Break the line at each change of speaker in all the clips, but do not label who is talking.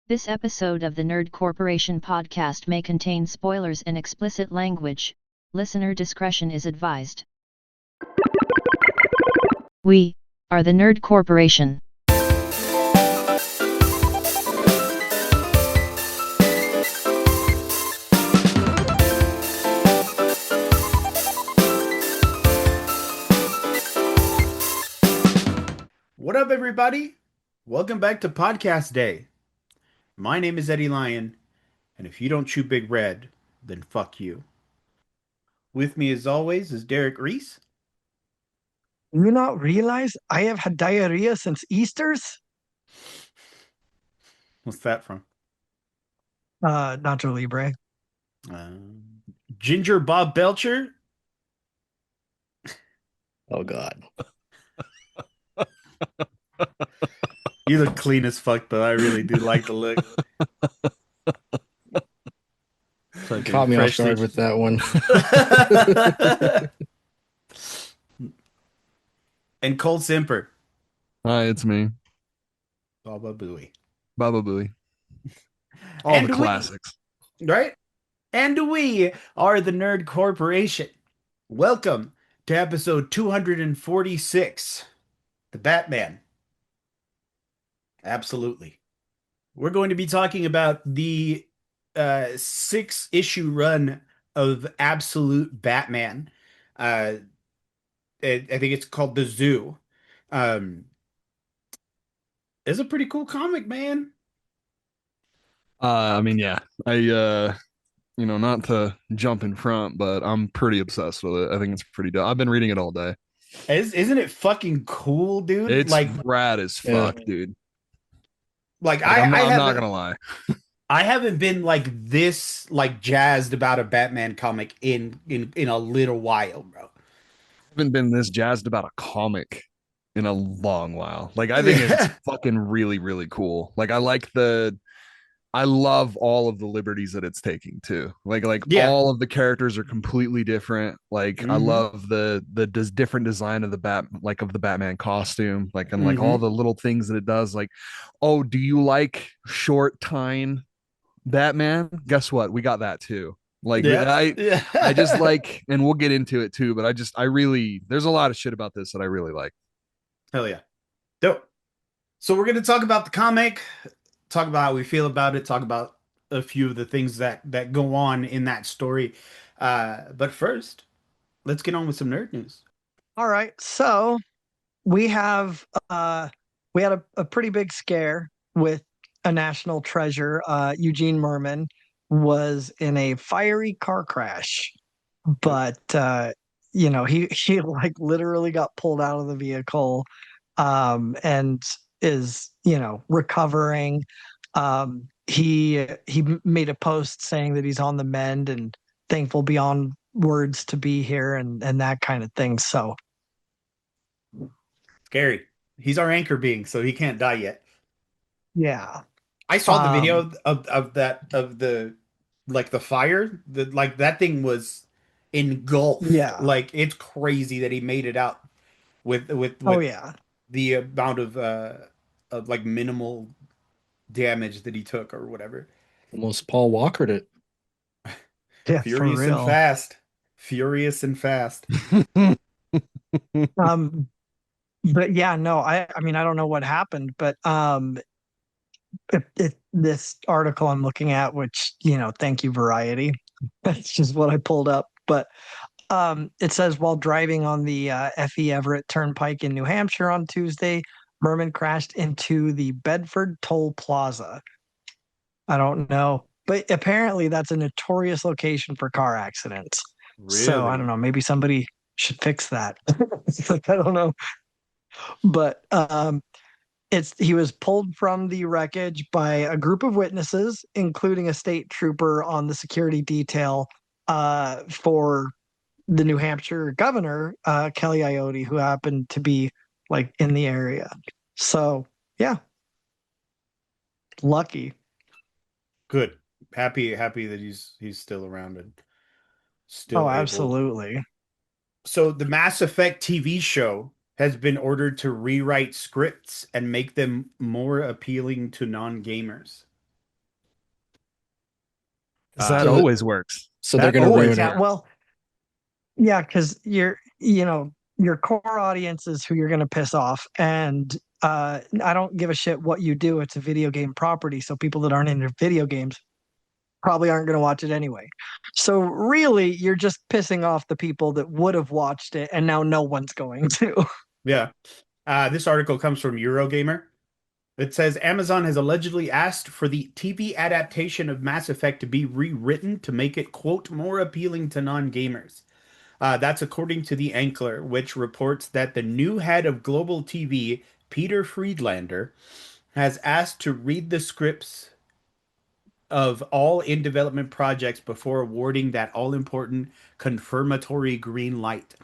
This episode of the Nerd Corporation podcast may contain spoilers and explicit language. Listener discretion is advised. We are the Nerd Corporation.
What up, everybody? Welcome back to Podcast Day. My name is Eddie Lyon, and if you don't chew Big Red, then fuck you. With me, as always, is Derek Reese.
You not realize I have had diarrhea since Easter's?
What's that from?
Nacho Libre.
Ginger Bob Belcher.
Oh God.
You look clean as fuck, though. I really do like the look.
You caught me off guard with that one.
And Cole Simper.
Hi, it's me.
Baba Booey.
Baba Booey. All
And
the classics.
Right? And we are the Nerd Corporation. Welcome to episode 246, The Batman. Absolutely. We're going to be talking about the 6-issue run of Absolute Batman. I think it's called The Zoo. It's a pretty cool comic, man.
Yeah. Not to jump in front, but I'm pretty obsessed with it. I think it's pretty dope. I've been reading it all day.
Isn't it fucking cool, dude?
It's
like
rad as fuck, dude. I'm not gonna lie.
I haven't been like this jazzed about a Batman comic in a little while, bro.
I haven't been this jazzed about a comic in a long while. Like, I think it's fucking really, really cool. Like, I love all of the liberties that it's taking too. All of the characters are completely different. Like, I love the different design of the Batman costume. And all the little things that it does. Like, oh, do you like short tine Batman? Guess what? We got that too. I just like, and we'll get into it too. But there's a lot of shit about this that I really like.
Hell yeah, dope. So we're gonna talk about the comic. Talk about how we feel about it, talk about a few of the things that go on in that story. But first, let's get on with some nerd news.
All right. So we had a pretty big scare with a national treasure. Eugene Mirman was in a fiery car crash, but he like literally got pulled out of the vehicle and is recovering. He made a post saying that he's on the mend and thankful beyond words to be here and that kind of thing. So
scary. He's our anchor being, so he can't die yet.
Yeah,
I saw the video of the fire. That thing was engulfed.
Yeah,
like it's crazy that he made it out with the amount of like minimal damage that he took or whatever.
Almost Paul Walkered it.
Yeah,
Furious
for real.
and fast. Furious and fast.
But yeah, no, I mean, I don't know what happened, but this article I'm looking at, which, thank you, Variety. That's just what I pulled up. But it says while driving on the F.E. Everett Turnpike in New Hampshire on Tuesday, Merman crashed into the Bedford Toll Plaza. I don't know, but apparently that's a notorious location for car accidents.
Really?
So I don't know, maybe somebody should fix that. I don't know. But he was pulled from the wreckage by a group of witnesses, including a state trooper on the security detail for the New Hampshire governor, Kelly Iotti, who happened to be in the area. So yeah, lucky.
Good. Happy that he's still around and still able.
Absolutely.
So the Mass Effect TV show has been ordered to rewrite scripts and make them more appealing to non-gamers.
That always works.
So they're going to ruin it.
Well, yeah, because your core audience is who you're going to piss off, and I don't give a shit what you do. It's a video game property, so people that aren't into video games probably aren't going to watch it anyway. So really, you're just pissing off the people that would have watched it, and now no one's going to.
Yeah. This article comes from Eurogamer. It says Amazon has allegedly asked for the TV adaptation of Mass Effect to be rewritten to make it, quote, more appealing to non-gamers. That's according to the Ankler, which reports that the new head of Global TV, Peter Friedlander, has asked to read the scripts of all in-development projects before awarding that all-important confirmatory green light.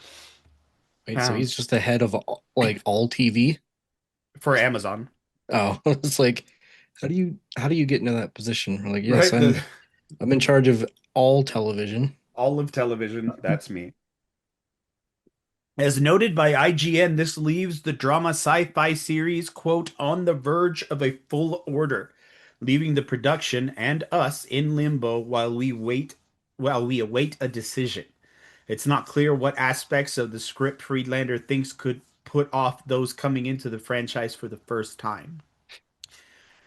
Wait, so he's just the head of all TV?
For Amazon.
Oh, it's like, how do you get into that position? We're like, yes, right? I'm in charge of all television.
All of television, that's me. As noted by IGN, this leaves the drama sci-fi series, quote, on the verge of a full order, leaving the production and us in limbo while we await a decision. It's not clear what aspects of the script Friedlander thinks could put off those coming into the franchise for the first time.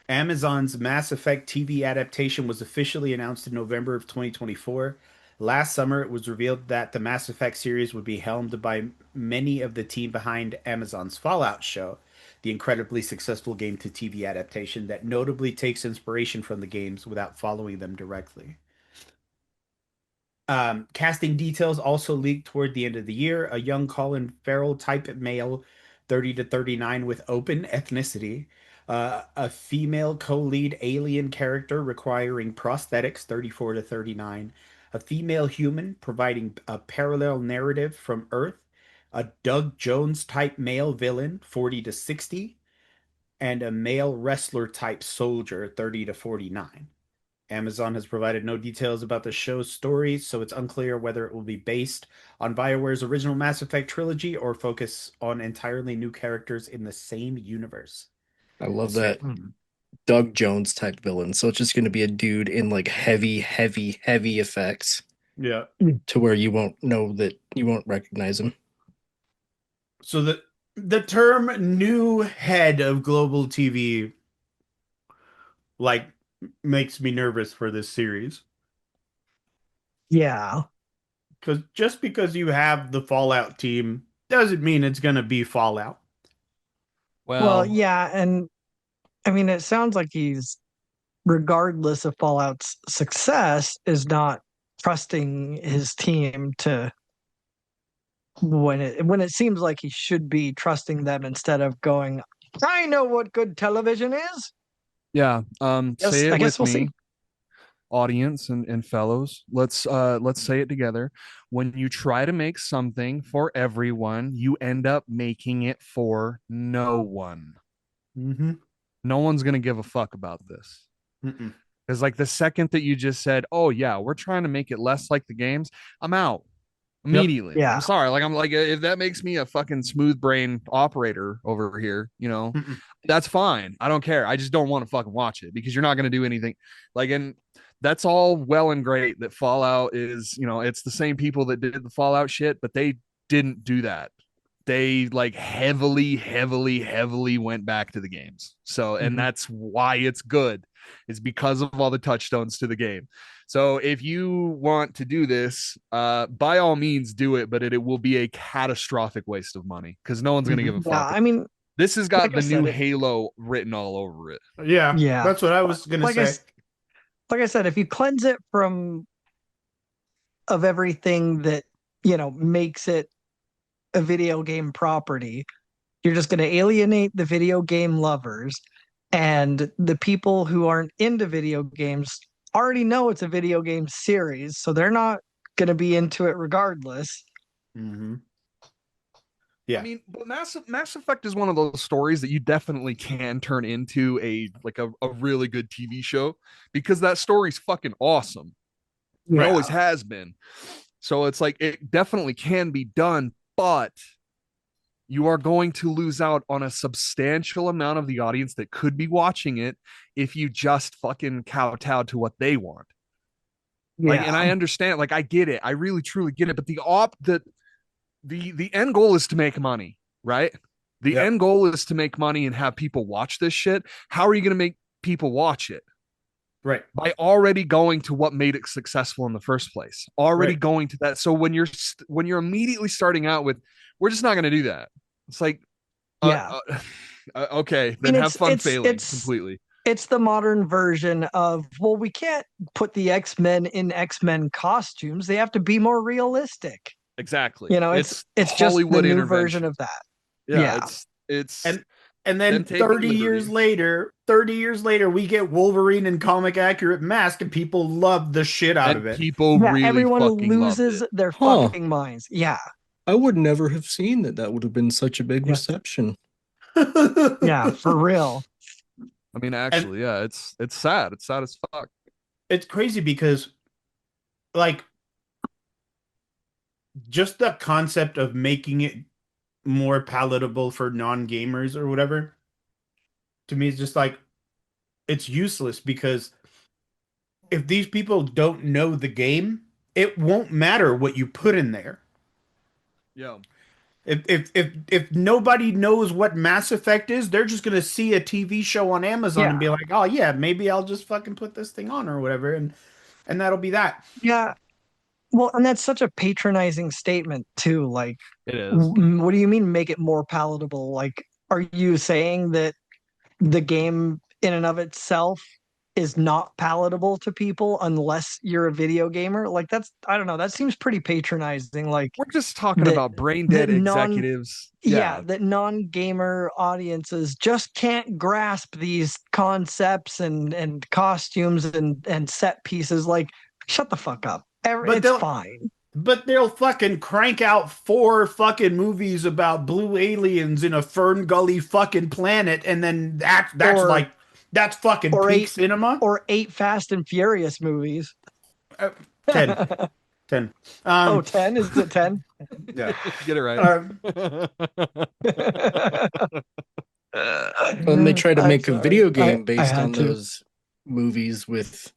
Amazon's Mass Effect TV adaptation was officially announced in November of 2024. Last summer, it was revealed that the Mass Effect series would be helmed by many of the team behind Amazon's Fallout show, the incredibly successful game-to-TV adaptation that notably takes inspiration from the games without following them directly. Casting details also leaked toward the end of the year. A young Colin Farrell type male, 30 to 39 with open ethnicity. A female co-lead alien character requiring prosthetics, 34 to 39. A female human providing a parallel narrative from Earth. A Doug Jones type male villain, 40 to 60. And a male wrestler type soldier, 30 to 49. Amazon has provided no details about the show's story, so it's unclear whether it will be based on BioWare's original Mass Effect trilogy or focus on entirely new characters in the same universe.
I love that Doug Jones type villain. So it's just going to be a dude in like heavy effects.
Yeah.
To where you won't recognize him.
So the term new head of Global TV makes me nervous for this series.
Yeah.
Just because you have the Fallout team doesn't mean it's going to be Fallout.
Well, yeah, and I mean, it sounds like he's, regardless of Fallout's success, is not trusting his team to when it seems like he should be trusting them instead of going, I know what good television is.
Yeah. Say it with
we'll
me,
see.
Audience and fellows. Let's say it together. When you try to make something for everyone, you end up making it for no one.
Mm-hmm.
No one's gonna give a fuck about this. Because like the second that you just said, oh yeah, we're trying to make it less like the games, I'm out immediately.
Yeah.
I'm sorry. I'm like, if that makes me a fucking smooth brain operator over here, that's fine. I don't care. I just don't want to fucking watch it because you're not going to do anything. And that's all well and great that Fallout is, it's the same people that did the Fallout shit, but they didn't do that. They heavily went back to the games. So, and that's why it's good. It's because of all the touchstones to the game. So if you want to do this, by all means do it, but it will be a catastrophic waste of money because no one's going to give a fuck.
Yeah, I mean,
this has got the new Halo written all over it.
Yeah. That's what I was going to say.
Like I said, if you cleanse it of everything that, makes it a video game property, you're just going to alienate the video game lovers, and the people who aren't into video games already know it's a video game series, so they're not going to be into it regardless.
Yeah. I mean, but Mass Effect is one of those stories that you definitely can turn into a really good TV show because that story's fucking awesome. It always has been. So it's like it definitely can be done, but you are going to lose out on a substantial amount of the audience that could be watching it if you just fucking kowtow to what they want. Like, and I understand, like, I get it. I really truly get it. But the end goal is to make money, right? The end goal is to make money and have people watch this shit. How are you going to make people watch it?
Right.
By already going to what made it successful in the first place. Already going to that. So when you're immediately starting out with, we're just not going to do that. It's like, okay, then have fun failing completely.
It's the modern version of, well, we can't put the X-Men in X-Men costumes. They have to be more realistic.
Exactly.
You know, it's just the new version of that.
Yeah. It's
and then 30 years later, we get Wolverine in comic accurate mask, and people love the shit out of it.
People really
everyone
fucking
loses their fucking minds. Yeah.
I would never have seen that. That would have been such a big reception.
Yeah, for real.
I mean, actually, it's sad. It's sad as fuck.
It's crazy because, like, just the concept of making it more palatable for non-gamers or whatever, to me, is just like, it's useless, because if these people don't know the game, it won't matter what you put in there.
Yeah.
If nobody knows what Mass Effect is, they're just gonna see a TV show on Amazon and be like, oh yeah, maybe I'll just fucking put this thing on or whatever, and that'll be that.
Yeah. Well, and that's such a patronizing statement too. Like,
it is.
What do you mean make it more palatable? Like, are you saying that the game in and of itself is not palatable to people unless you're a video gamer? Like, I don't know, that seems pretty patronizing. Like,
we're just talking about brain dead executives.
That non-gamer audiences just can't grasp these concepts and costumes and set pieces. Like, shut the fuck up. It's fine.
But they'll fucking crank out 4 fucking movies about blue aliens in a Fern Gully fucking planet, and then that's fucking peak cinema.
Or 8 Fast and Furious movies.
10. 10.
10? Is it 10?
Yeah.
Get it right.
When they try to make a video game based on those movies with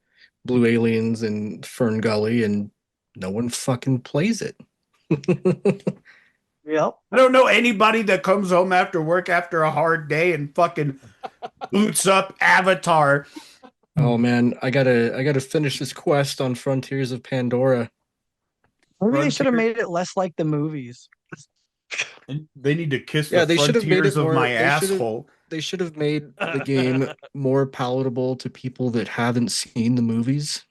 blue aliens and Fern Gully, and no one fucking plays it.
Yep.
I don't know anybody that comes home after work after a hard day and fucking boots up Avatar.
Oh man, I gotta finish this quest on Frontiers of Pandora.
Maybe they should have made it less like the movies.
And they need to kiss the frontiers of my asshole.
They should have made the game more palatable to people that haven't seen the movies,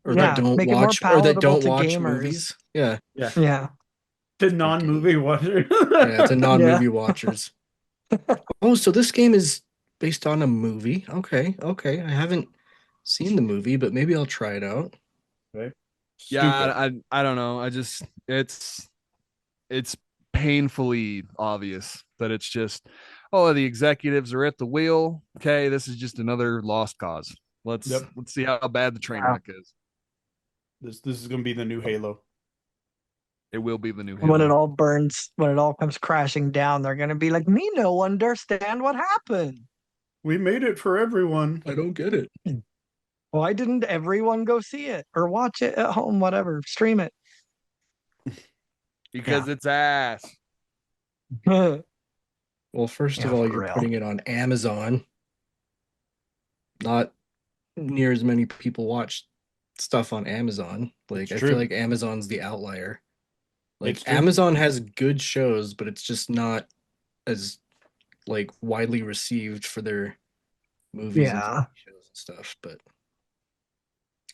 or that don't watch movies. Yeah.
To non-movie watchers.
To non-movie watchers. Oh, so this game is based on a movie. Okay. I haven't seen the movie, but maybe I'll try it out.
Right.
Yeah, I don't know. It's painfully obvious that it's just, oh, the executives are at the wheel. Okay, this is just another lost cause. Let's see how bad the train wreck is.
This is gonna be the new Halo.
It will be the new Halo.
When it all burns, when it all comes crashing down, they're gonna be like, "Me no understand what happened.
We made it for everyone.
I don't get it.
Why didn't everyone go see it or watch it at home? Whatever, stream it."
Because it's ass.
Well, first of all, you're putting it on Amazon. Not near as many people watch stuff on Amazon. Like, I feel like Amazon's the outlier. Like, Amazon has good shows, but it's just not as like widely received for their movies and TV shows and stuff. But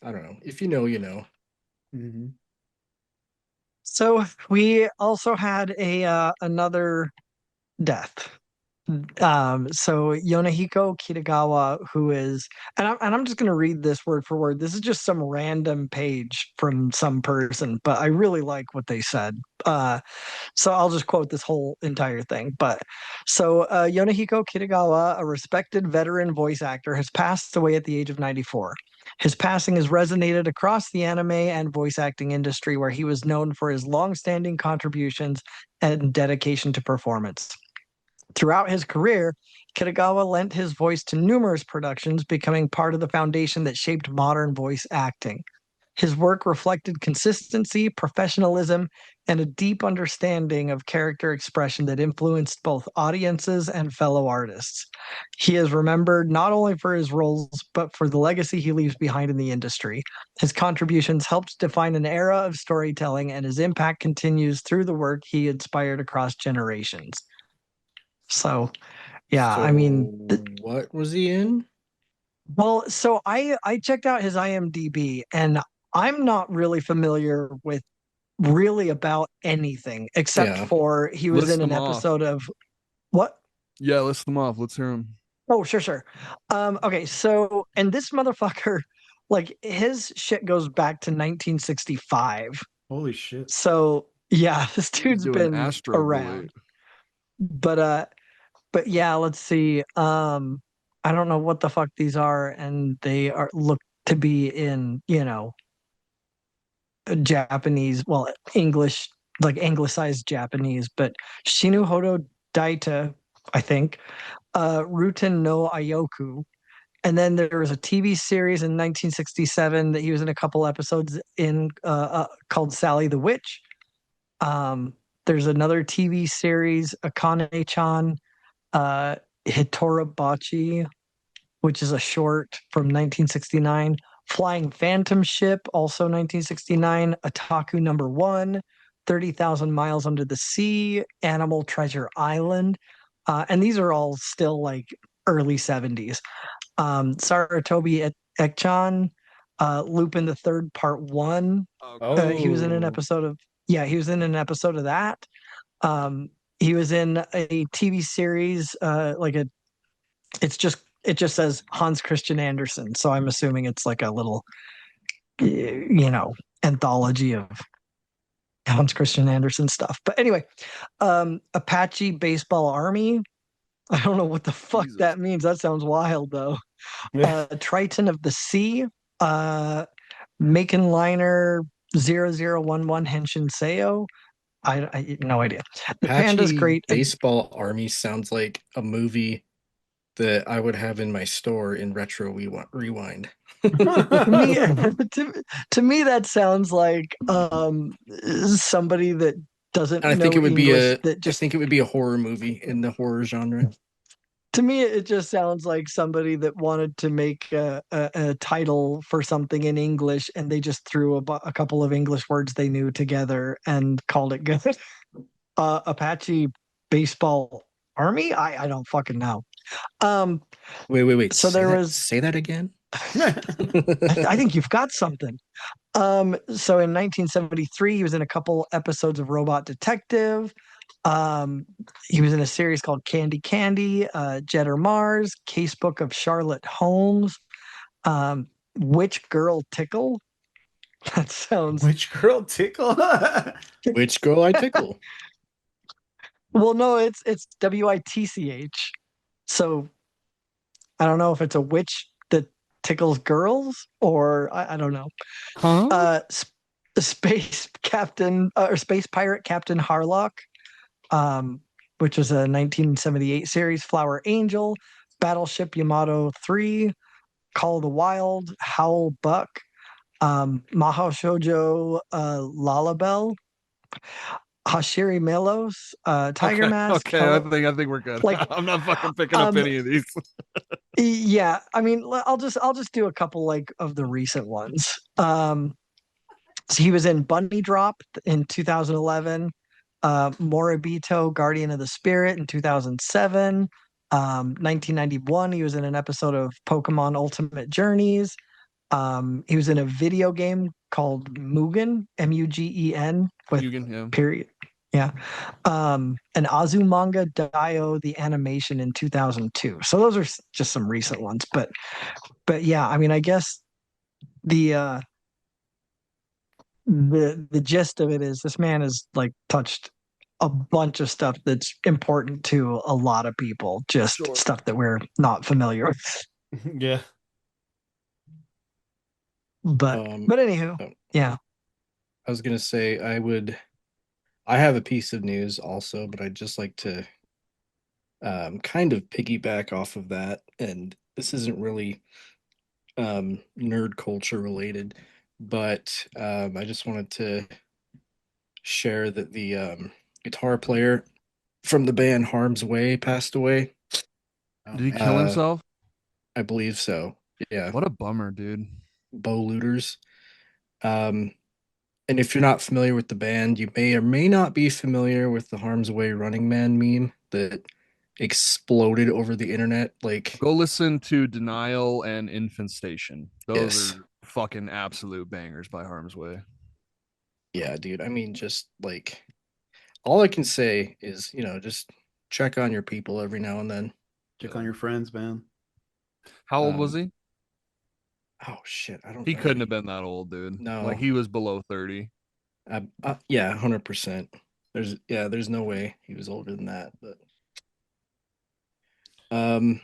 I don't know. If you know, you know.
Mm-hmm.
So we also had another death. So Yonehiko Kitagawa, who is, and I'm just going to read this word for word. This is just some random page from some person, but I really like what they said. So I'll just quote this whole entire thing. But so Yonehiko Kitagawa, a respected veteran voice actor, has passed away at the age of 94. His passing has resonated across the anime and voice acting industry, where he was known for his long-standing contributions and dedication to performance. Throughout his career, Kitagawa lent his voice to numerous productions, becoming part of the foundation that shaped modern voice acting. His work reflected consistency, professionalism, and a deep understanding of character expression that influenced both audiences and fellow artists. He is remembered not only for his roles, but for the legacy he leaves behind in the industry. His contributions helped define an era of storytelling, and his impact continues through the work he inspired across generations. So, yeah, I mean,
what was he in?
well, so I checked out his IMDb, and I'm not really familiar with really about anything except for he was
List
in an
them off.
episode of what?
Yeah, list them off. Let's hear them.
Oh, sure. Okay, so and this motherfucker, like his shit goes back to 1965.
Holy shit.
So yeah, this
He's
dude's
doing
been
Astro
around.
Boy.
But yeah, let's see. I don't know what the fuck these are, and they are look to be in, Japanese, well, English, like anglicized Japanese, but Shinuhodo Daita, I think, Ruten no Ayoku. And then there was a TV series in 1967 that he was in a couple episodes in called Sally the Witch. There's another TV series, Akane-chan, Hitora which is a short from 1969. Flying Phantom Ship, also 1969. Otaku Number One, 30,000 Miles Under the Sea, Animal Treasure Island. And these are all still like early 70s. Saratobi Ekchan, Lupin the Third Part 1. He was in an episode of, that. He was in a TV series, it just says Hans Christian Andersen, so I'm assuming it's like a little, anthology of Hans Christian Andersen stuff. But anyway, Apache Baseball Army. I don't know what the fuck that means. That sounds wild though. Triton of the Sea, Macon Liner 0011 Henshin Seo. I no idea. The Panda's great.
Baseball Army sounds like a movie that I would have in my store in Retro Rewind.
to me, that sounds like somebody that doesn't
I think
know
it would
English.
I think it would be a horror movie in the horror genre.
To me, it just sounds like somebody that wanted to make a title for something in English, and they just threw a couple of English words they knew together and called it good. Apache Baseball Army? I don't fucking know.
Wait.
So
say that again.
I think you've got something. So in 1973, he was in a couple episodes of Robot Detective. He was in a series called Candy Candy, Jetter Mars, Casebook of Charlotte Holmes, Which Girl Tickle? That sounds.
Which girl tickle?
Which girl I tickle?
Well, no, it's WITCH. So I don't know if it's a witch that tickles girls, or I don't know.
Huh?
Space Captain or Space Pirate Captain Harlock, which was a 1978 series. Flower Angel, Battleship Yamato 3, Call of the Wild, Howl Buck, Mahou Shoujo Lalabelle, Hashiri Melos, Tiger Mask.
Okay, I think we're good.
Like,
I'm not fucking picking up any of these.
Yeah, I mean, I'll just do a couple like of the recent ones. So he was in Bunny Drop in 2011, Moribito, Guardian of the Spirit in 2007. 1991, he was in an episode of Pokemon Ultimate Journeys. He was in a video game called Mugen, Mugen, with
Mugen, yeah.
period. Yeah. An Azumanga Daioh, the animation in 2002. So those are just some recent ones. But yeah, I mean, I guess the gist of it is this man has like touched a bunch of stuff that's important to a lot of people, just stuff that we're not familiar with.
Yeah.
But anywho, yeah.
I was gonna say I have a piece of news also, but I'd just like to kind of piggyback off of that, and this isn't really nerd culture related, but I just wanted to share that the guitar player from the band Harm's Way passed away.
Oh,
Did he
man.
kill himself?
I believe so. Yeah,
What a bummer, dude.
Bo Looters. Um, and if you're not familiar with the band, you may or may not be familiar with the Harm's Way Running Man meme that exploded over the internet. Like,
Go listen to Denial and Infant Station. Those
yes,
are fucking absolute bangers by Harm's Way.
yeah, dude. I mean, just like all I can say is, just check on your people every now and then.
Check on your friends, man.
How old was
Um,
he?
Oh shit, I don't
He
know.
couldn't have been that old, dude. Like
No,
he was below 30.
yeah, 100%. There's no way he was older than that. But um,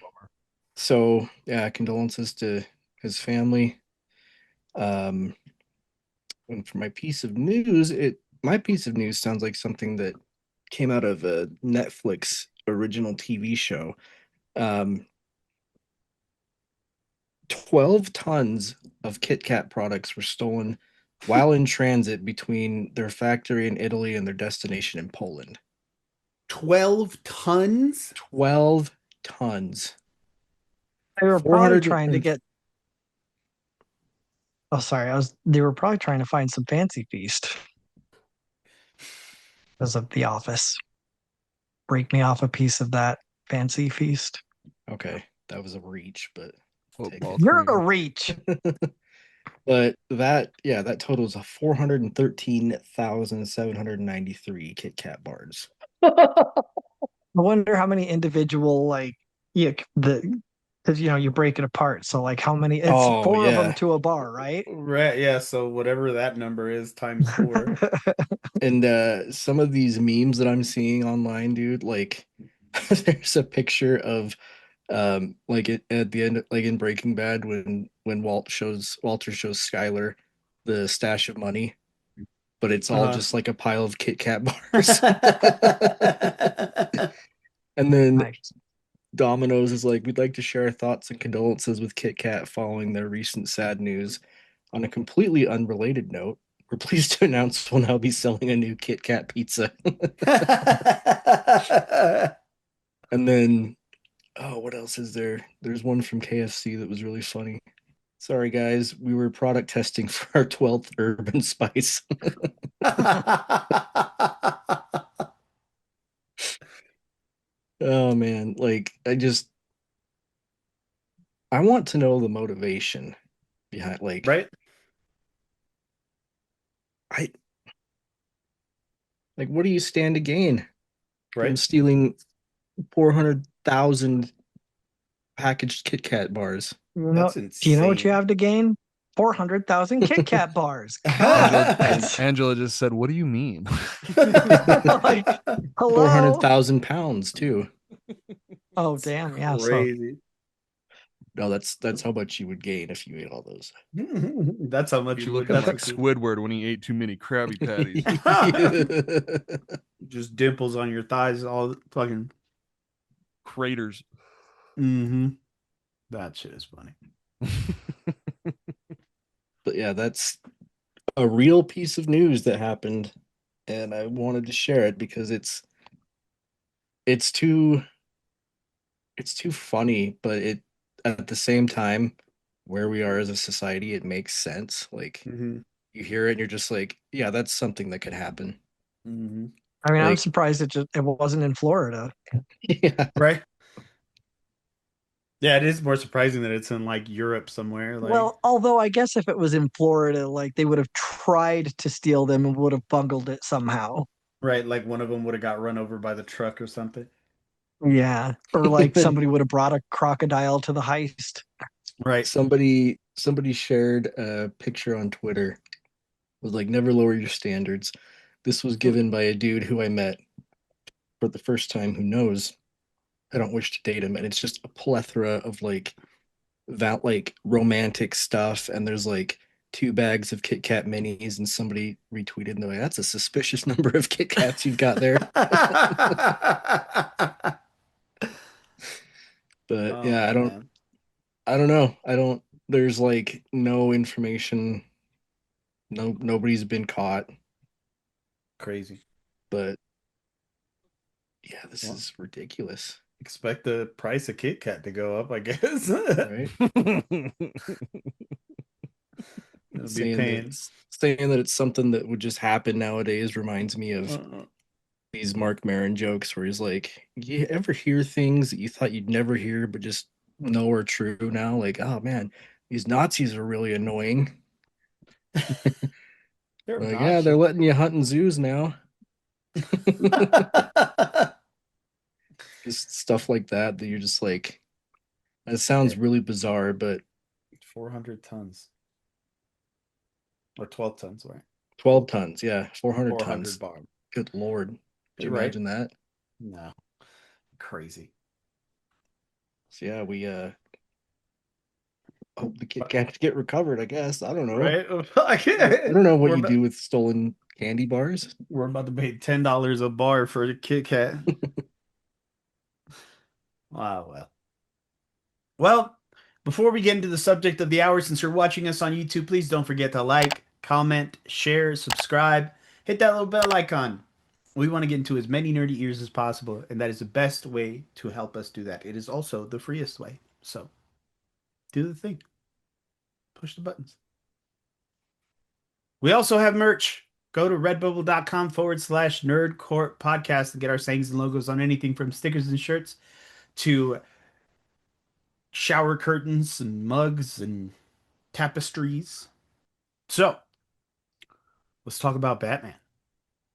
so yeah, condolences to his family. Um, and for my piece of news sounds like something that came out of a Netflix original TV show. Um, 12 tons of Kit Kat products were stolen while in transit between their factory in Italy and their destination in Poland.
12 tons?
12 tons.
They were probably
400
trying to get. Oh, sorry. They were probably trying to find some fancy feast because of The Office. Break me off a piece of that fancy feast.
Okay, that was a reach, but
Football
You're a
team.
reach.
but that totals of 413,793 Kit Kat bars.
I wonder how many individual because you break it apart. So like how many? It's
Oh
four of them
yeah.
to a bar, right?
Right, yeah, so whatever that number is times 4.
And some of these memes that I'm seeing online, dude, like there's a picture of like at the end, like in Breaking Bad, when Walter shows Skyler the stash of money, but it's all
Uh-huh.
just like a pile of Kit Kat bars. And then
Nice.
Domino's is like, we'd like to share our thoughts and condolences with Kit Kat following their recent sad news. On a completely unrelated note, we're pleased to announce we'll now be selling a new Kit Kat pizza. And then, oh, what else is there? There's one from KFC that was really funny. Sorry, guys, we were product testing for our 12th urban spice. Oh man, like I want to know the motivation behind
Right?
I what do you stand to gain from
Right?
stealing 400,000 packaged Kit Kat bars?
That's
Do you know what you
insane.
have to gain? 400,000 Kit Kat bars.
Angela,
That's
Angela just said, "What do you mean?"
like, hello.
400,000 pounds too.
Oh,
It's
damn. Yeah. So
crazy.
No, that's how much you would gain if you ate all those.
That's how much
You're
you would.
looking
That's
like
what you.
Squidward when he ate too many Krabby Patties.
Just dimples on your thighs, all fucking.
Craters.
Mm-hmm. That shit is funny.
But yeah, that's a real piece of news that happened, and I wanted to share it because it's too it's too funny, but it at the same time, where we are as a society, it makes sense. Like
Mm-hmm.
you hear it and you're just like, yeah, that's something that could happen.
Mm-hmm.
I mean, I'm
Like,
surprised it wasn't in Florida.
yeah,
Right? Yeah, it is more surprising that it's in like Europe somewhere. Like,
Well, although I guess if it was in Florida, like they would have tried to steal them and would have bungled it somehow.
right, like one of them would have got run over by the truck or something.
Yeah. Or like somebody would have brought a crocodile to the heist.
Right.
somebody shared a picture on Twitter. It was like, never lower your standards. This was given by a dude who I met for the first time who knows I don't wish to date him, and it's just a plethora of like romantic stuff, and there's like 2 bags of Kit Kat minis, and somebody retweeted and they're like, that's a suspicious number of Kit Kats you've got there. But
Oh
yeah,
man.
I don't know. I don't there's like no information nobody's been caught.
Crazy.
But yeah, this is ridiculous.
Expect the price of Kit Kat to go up, I guess.
Right?
It'll be
saying
paying.
that it's something that would just happen nowadays reminds me of these Mark Maron jokes where he's like, you ever hear things that you thought you'd never hear but just know are true now? Like, oh man, these Nazis are really annoying.
They're
Like, yeah, they're letting you hunt in zoos now. Just stuff like that you're just like, it sounds really bizarre, but
400 tons. Or 12 tons, right?
12 tons, yeah, 400 tons.
Bar.
Good Lord. Could you imagine that?
No. Crazy.
So yeah, we hope the Kit Kats get recovered, I guess. I don't know.
Right?
I don't know what you do with stolen candy bars.
We're about to pay $10 a bar for a Kit Kat. Wow, well, before we get into the subject of the hour, since you're watching us on YouTube, please don't forget to like, comment, share, subscribe, hit that little bell icon. We want to get into as many nerdy ears as possible, and that is the best way to help us do that. It is also the freest way. So, do the thing. Push the buttons. We also have merch. Go to redbubble.com/nerdcourt podcast to get our sayings and logos on anything from stickers and shirts to shower curtains and mugs and tapestries. So, let's talk about Batman.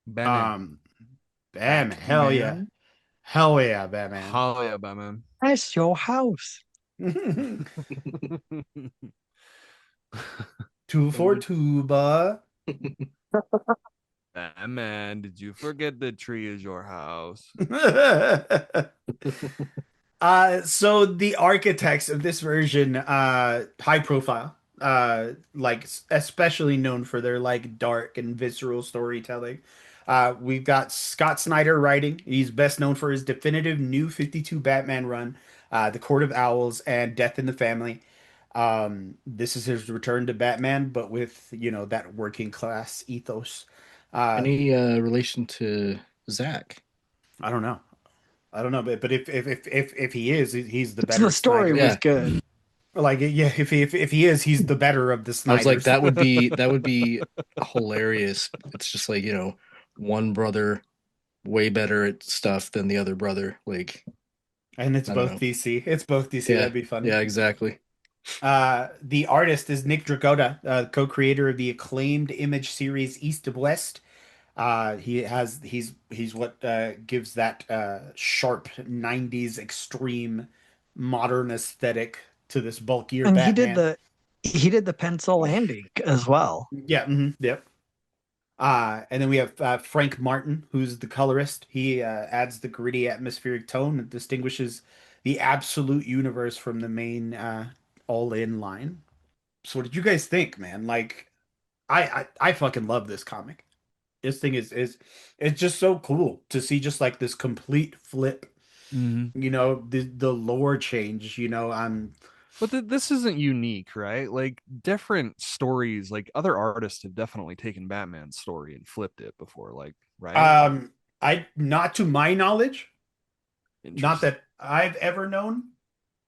Batman. Hell yeah. Hell yeah, Batman.
Hell yeah, Batman.
That's your house.
242, buh.
Batman, did you forget the tree is your house?
So the architects of this version, high profile, like especially known for their like dark and visceral storytelling. We've got Scott Snyder writing. He's best known for his definitive New 52 Batman run, The Court of Owls and Death in the Family. This is his return to Batman, but with, that working class ethos.
Any relation to Zach?
I don't know. But if he is, he's the better.
The story
Snyder.
was good.
Like, yeah, if he is, he's the better of the Snyders.
I was like, that would be hilarious. It's just like, one brother way better at stuff than the other brother. Like,
and it's both DC. It's both DC.
Yeah,
that'd be funny.
Yeah, exactly.
The artist is Nick Dragotta, co-creator of the acclaimed Image series East of West. He's what gives that sharp 90s extreme modern aesthetic to this bulkier
and
Batman.
he did the pencil and ink as well.
Yeah, yep. And then we have Frank Martin, who's the colorist. He adds the gritty atmospheric tone that distinguishes the absolute universe from the main all-in line. So what did you guys think, man? Like, I fucking love this comic. This thing is it's just so cool to see just like this complete flip.
Mm-hmm.
The lore change.
But this isn't unique, right? Like different stories, like other artists have definitely taken Batman's story and flipped it before, like, right?
Not to my knowledge, not that I've ever known.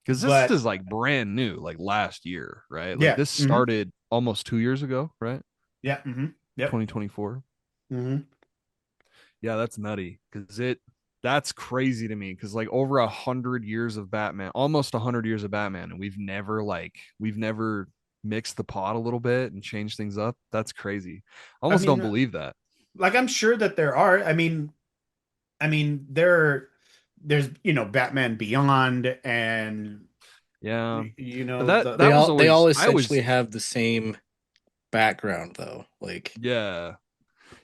Because this is like brand new, like last year, right? Like this started almost 2 years ago, right?
Yeah. Mm-hmm. Yep.
2024.
Mm-hmm.
Yeah, that's nutty. That's crazy to me. Because like over 100 years of Batman, almost 100 years of Batman, and we've never mixed the pot a little bit and changed things up. That's crazy. I almost don't believe that.
Like, I'm sure that there are. I mean, there's Batman Beyond, and
yeah,
they all essentially have the same background though. Like,
yeah,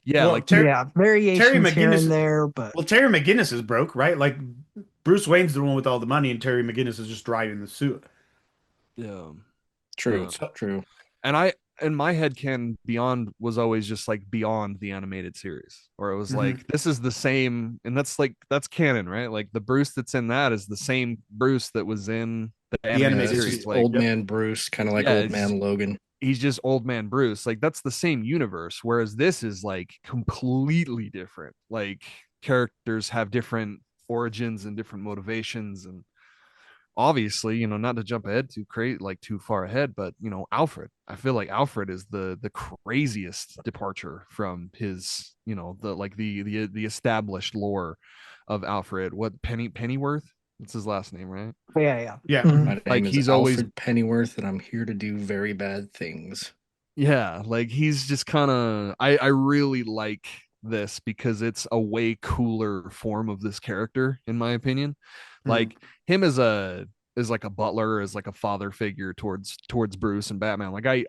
variations
Terry McGinnis,
here and there, but
Terry McGinnis is broke, right? Like, Bruce Wayne's the one with all the money, and Terry McGinnis is just driving the suit.
Yeah,
true.
And I in my head, can Beyond was always just like Beyond the animated series, or it was like this is the same, and that's canon, right? Like the Bruce that's in that is the same Bruce that was in the animated
it's
series.
just
Like,
old man Bruce, kind of like
yeah,
old man Logan.
he's just old man Bruce. Like that's the same universe, whereas this is like completely different. Like characters have different origins and different motivations, and obviously, not to jump ahead too far ahead, but Alfred. I feel like Alfred is the craziest departure from his, the established lore of Alfred. What Pennyworth? That's his last name, right?
Yeah.
Yeah.
Mhm.
My name
Like
is
he's
Alfred
always
Pennyworth, and I'm here to do very bad things.
Yeah, like he's just kind of I really like this because it's a way cooler form of this character in my opinion. Like him as like a butler, as like a father figure towards Bruce and Batman. Like I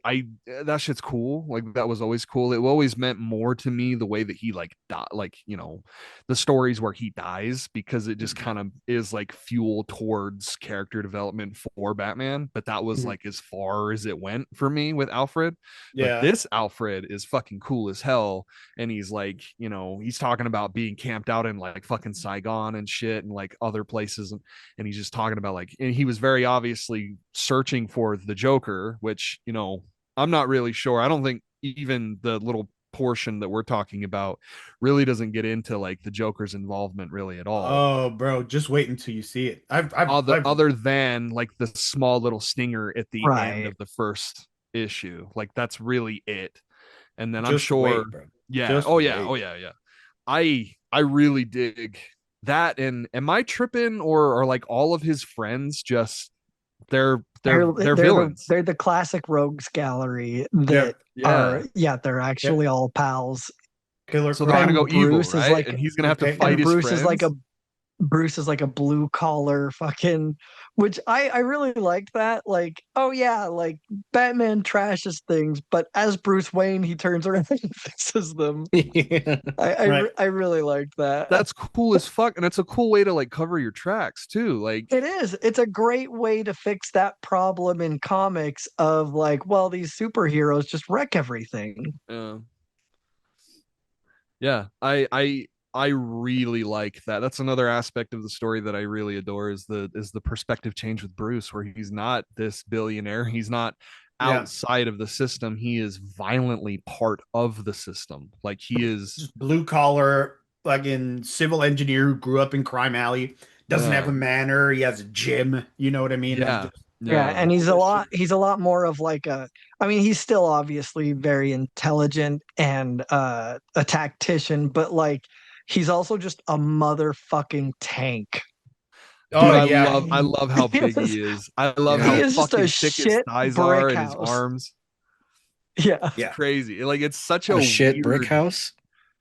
that shit's cool. Like that was always cool. It always meant more to me the way that he like the stories where he dies, because it just kind of is like fuel towards character development for Batman. But that was like as far as it went for me with Alfred. But
Yeah.
this Alfred is fucking cool as hell. And he's like, he's talking about being camped out in like fucking Saigon and shit and like other places. And he's just talking about like, and he was very obviously searching for the Joker, which, I'm not really sure. I don't think even the little portion that we're talking about really doesn't get into like the Joker's involvement really at all.
Oh, bro, just wait until you see it.
Other than like the small little stinger at the end
Right.
of the first issue. Like that's really it. And then I'm
just
sure,
wait, bro.
yeah,
Just wait.
yeah. I really dig that. And am I tripping, or are like all of his friends just they're villains?
They're the classic rogues gallery
Yeah.
that
Yeah.
they're actually all pals.
Killer
So they're gonna
Croc.
go
And
evil,
Bruce is
right?
like
And he's gonna have to
Okay.
fight
and
his friends.
Bruce is like a blue collar fucking, which I really liked that. Like, oh yeah, like Batman trashes things, but as Bruce Wayne, he turns around and fixes them.
Yeah.
Right.
I really liked that.
That's cool as fuck, and it's a cool way to like cover your tracks too. Like,
It is. It's a great way to fix that problem in comics of like, well, these superheroes just wreck everything.
yeah, I really like that. That's another aspect of the story that I really adore, is the perspective change with Bruce, where he's not this billionaire, he's not
Yeah.
outside of the system, he is violently part of the system. Like he is
Just blue collar, fucking civil engineer who grew up in Crime Alley. Doesn't have a manor. He has a gym. You know what I mean?
yeah,
Yeah,
yeah,
and he's a lot more of like a, I mean, he's still obviously very intelligent and a tactician, but like he's also just a motherfucking tank.
dude,
Oh
Like,
yeah.
I love how big he is. I love
Yeah.
how
he is just a
fucking thick his
shit
thighs
brick
are and his
house.
arms.
Yeah.
Yeah.
Crazy. Like it's such
A
a
shit brick
weird,
house.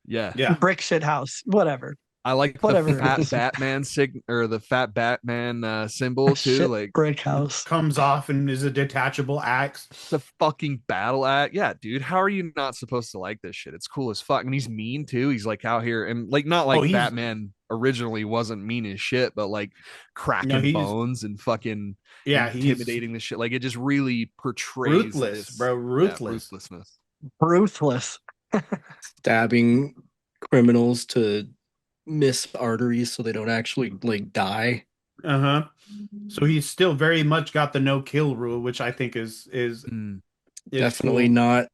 yeah.
Yeah.
Brick shit house. Whatever.
I like
Whatever
the
it
fat
is.
Batman or the fat Batman symbol too.
Shit
Like
brick house.
Comes off and is a detachable axe.
it's a fucking battle act. Yeah, dude. How are you not supposed to like this shit? It's cool as fuck. And he's mean too. He's like out here and like not like
Oh, he's
Batman originally wasn't mean as shit, but like cracking
he's
bones and fucking
yeah, he's
intimidating the shit. Like it just really portrays
ruthless,
this,
bro.
yeah,
Ruthless.
ruthlessness.
Ruthless.
Stabbing criminals to miss arteries so they don't actually like die.
Uh-huh. So he's still very much got the no kill rule, which I think is
Definitely
cool.
not.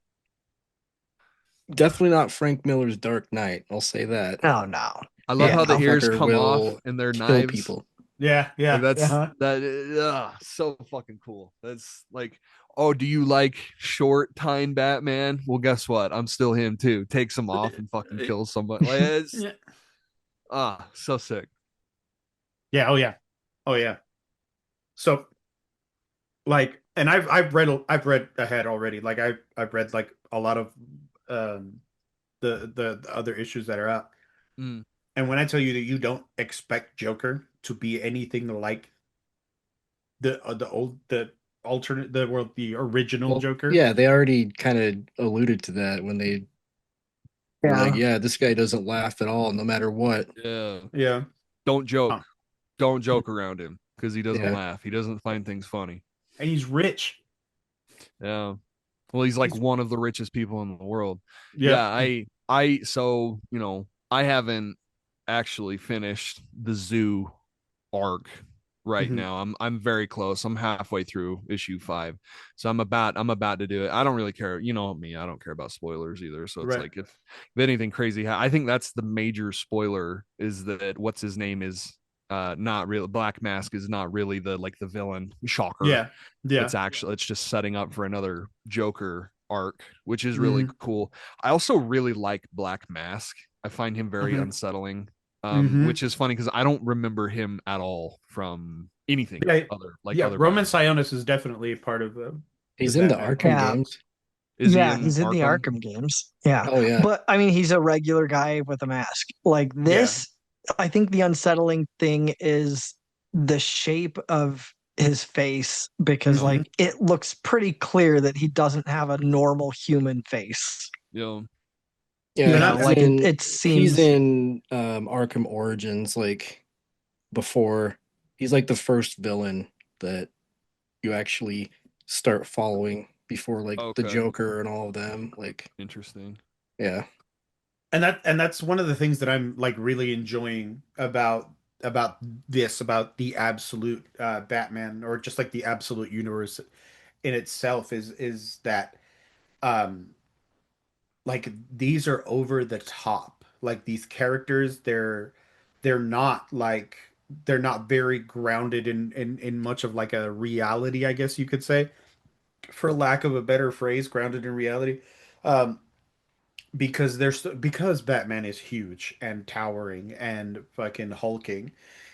Definitely not Frank Miller's Dark Knight. I'll say that.
Oh no.
I love
Yeah,
how the
That
ears
fucker
come
will
off and they're
kill
knives.
people.
Yeah,
Like that's
uh-huh.
so fucking cool. That's like, oh, do you like short time Batman? Well, guess what? I'm still him too. Takes him off and fucking kills somebody. Like it's so sick.
Yeah, oh yeah. So like, and I've read ahead already. Like I've read like a lot of the other issues that are out.
Mm.
And when I tell you that you don't expect Joker to be anything like the original Joker.
Yeah, they already kind of alluded to that when they were like, yeah, this guy doesn't laugh at all, no matter what.
Yeah.
Don't joke.
Huh.
Don't joke around him because he doesn't
Yeah.
laugh. He doesn't find things funny.
And he's rich.
Yeah. Well, he's like one of the richest people in the world.
Yeah.
Yeah, so, I haven't actually finished the zoo arc right
Mhm.
now. I'm very close. I'm halfway through issue 5. So I'm about to do it. I don't really care. You know me, I don't care about spoilers either. So it's
Right.
like if anything crazy I think that's the major spoiler, is that what's his name is not real. Black Mask is not really the villain. Shocker.
Yeah. Yeah.
It's just setting up for another Joker arc, which is really
Mhm.
cool. I also really like Black Mask. I find him very
Mhm.
unsettling,
Mhm.
which is funny because I don't remember him at all from anything
Yeah.
other
Yeah. Roman
Batman.
Sionis is definitely part of the
He's in the
Batman
Arkham
cult.
Yeah.
games.
Is he
Yeah,
in
he's in the
Arkham?
Arkham games. Yeah.
Oh yeah.
But I mean, he's a regular guy with a mask. Like
Yeah.
this, I think the unsettling thing is the shape of his face because
Mhm.
like it looks pretty clear that he doesn't have a normal human face.
Yeah,
You
And
know,
I,
like it
he's
seems
in Arkham Origins, like before he's like the first villain that you actually start following before like the
Okay.
Joker and all of them. Like,
Interesting.
yeah.
and that's one of the things that I'm like really enjoying about this, about the absolute Batman, or just like the absolute universe in itself, is that um like these are over the top. Like these characters, they're not like they're not very grounded in much of like a reality, I guess you could say, for lack of a better phrase, grounded in reality. Um, because because Batman is huge and towering and fucking hulking,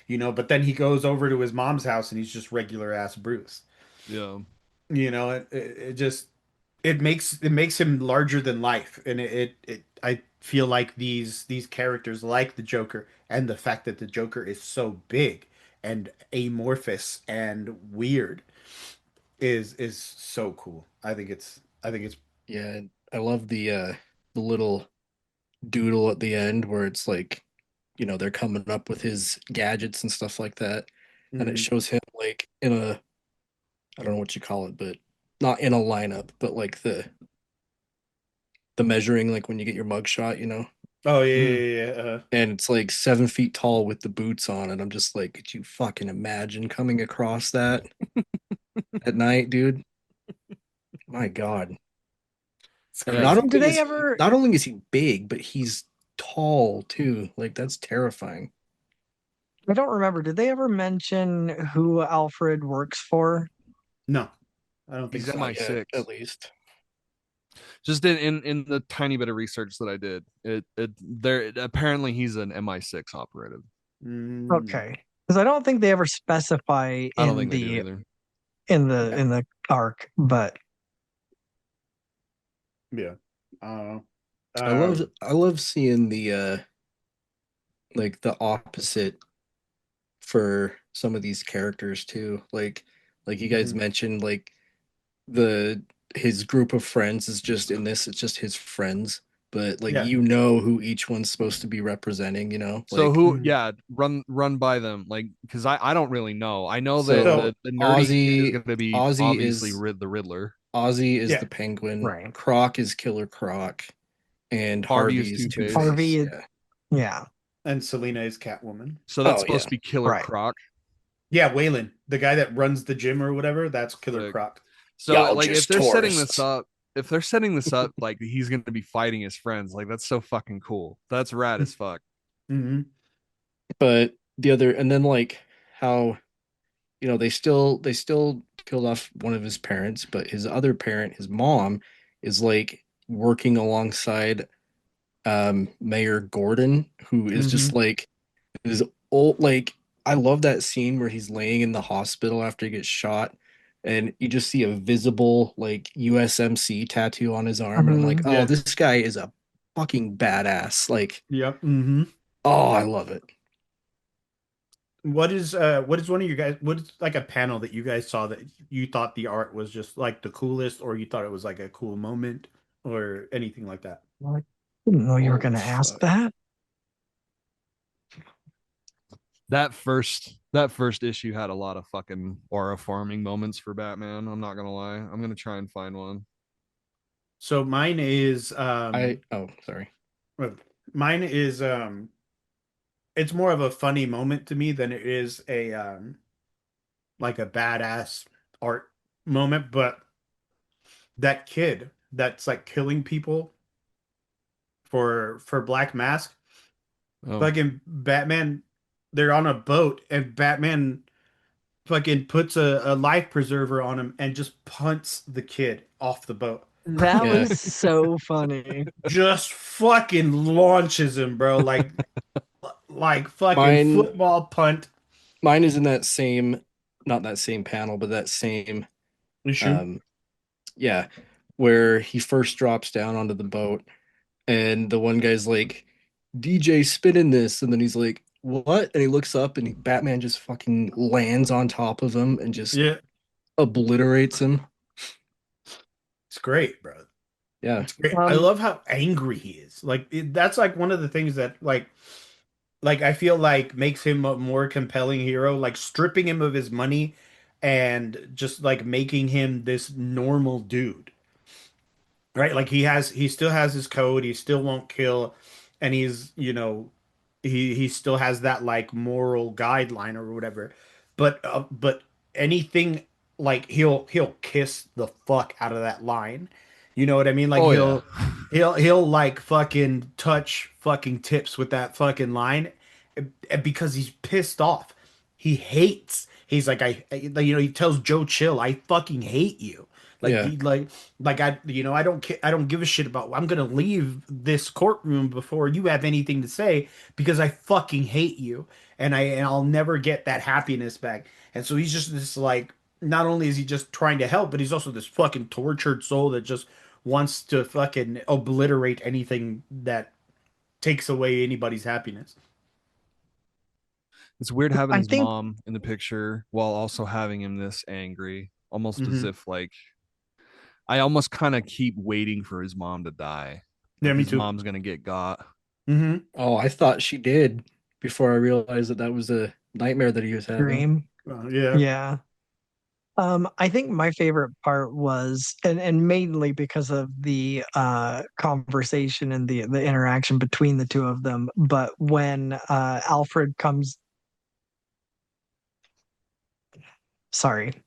but then he goes over to his mom's house and he's just regular ass Bruce.
Yeah.
It just it makes him larger than life, and I feel like these characters, like the Joker, and the fact that the Joker is so big and amorphous and weird, is so cool. I think it's
Yeah. I love the little doodle at the end where it's like, they're coming up with his gadgets and stuff like that. And it
mhm.
shows him like in a, I don't know what you call it, but not in a lineup, but like the measuring, like when you get your mugshot.
Oh yeah,
Mhm.
yeah, yeah.
And it's like 7 feet tall with the boots on, and I'm just like, could you fucking imagine coming across that at night, dude? My God.
It's
And
Yeah.
crazy.
do they ever
not only is he big, but he's tall too. Like that's terrifying.
I don't remember, did they ever mention who Alfred works for?
No, I don't think
He's
so.
Not yet,
MI6.
at least.
Just in the tiny bit of research that I did, apparently he's an MI6 operative.
Mm,
Okay. Because I don't think they ever specify
I don't think they do either.
yeah,
in the arc, but
yeah. Uh,
I
uh,
love I love seeing the like the opposite for some of these characters too. Like you guys
mhm.
mentioned, like the his group of friends is just in this, it's just his friends, but like
Yeah.
who each one's supposed to be representing.
So
Like
who?
Mhm.
Yeah, run by them, like, because I don't really know. I know that
so
So
the nerdy kid is
Ozzy
going to be
Ozzy
obviously
is
the Riddler.
Ozzy is
yeah,
the Penguin,
right.
Croc is Killer Croc, and
Harvey is
Harvey is
Two
Two
Face.
Face.
Harvey,
Yeah.
yeah,
and Selena is Catwoman.
So that's
Oh
supposed
yeah.
to be Killer
right.
Croc.
Yeah, Waylon, the guy that runs the gym or whatever, that's Killer
Sick.
Croc.
So
Y'all
like
just tourists.
if they're setting this up like he's going to be fighting his friends, like that's so fucking cool. That's rad as fuck.
Hmm.
But the other, and then like how they still killed off one of his parents, but his other parent, his mom, is like working alongside Mayor Gordon, who is just
Hmm.
like this old, like I love that scene where he's laying in the hospital after he gets shot, and you just see a visible like USMC tattoo on his arm, and I'm like,
Mhm.
oh,
Yeah.
this guy is a fucking badass. Like,
Yep. Hmm.
oh, I love it.
What is one of you guys, what is like a panel that you guys saw that you thought the art was just like the coolest, or you thought it was like a cool moment, or anything like that?
I didn't know you were
Oh
going to ask
fuck.
that.
That first issue had a lot of fucking aura farming moments for Batman. I'm not gonna lie. I'm gonna try and find one.
So mine is
Sorry.
mine is it's more of a funny moment to me than it is a like a badass art moment, but that kid that's like killing people for Black Mask,
Oh,
fucking Batman, they're on a boat and Batman fucking puts a life preserver on him and just punts the kid off the boat.
That
Yeah.
was so funny.
Just fucking launches him, bro. Like fucking
Mine
football punt.
mine is in that same, not that same panel, but that same
Issue.
um yeah, where he first drops down onto the boat and the one guy's like, DJ spinning this, and then he's like, what? And he looks up and Batman just fucking lands on top of him and just
Yeah,
obliterates him.
it's great, bro.
Yeah.
It's great. I
Um,
love how angry he is. That's like one of the things that like I feel like makes him a more compelling hero, like stripping him of his money and just like making him this normal dude. Right? Like he still has his code, he still won't kill, and he's, he still has that like moral guideline or whatever. But anything like he'll kiss the fuck out of that line. You know what I mean? Like
oh yeah.
he'll like fucking touch fucking tips with that fucking line because he's pissed off. He hates. He's like he tells Joe Chill, I fucking hate you. Like
Yeah.
he like I don't I don't give a shit about. I'm gonna leave this courtroom before you have anything to say because I fucking hate you and I'll never get that happiness back. And so he's just this like, not only is he just trying to help, but he's also this fucking tortured soul that just wants to fucking obliterate anything that takes away anybody's happiness.
It's weird having
I
his
think
mom in the picture while also having him this angry, almost as
Hmm.
if like I almost kind of keep waiting for his mom to die.
Yeah,
Like
me
his
too.
mom's gonna get got.
Hmm.
Oh, I thought she did before I realized that that was a nightmare that he was having.
Dream.
Yeah.
Yeah. I think my favorite part was, and mainly because of the conversation and the interaction between the two of them, but when Alfred comes, sorry,
Do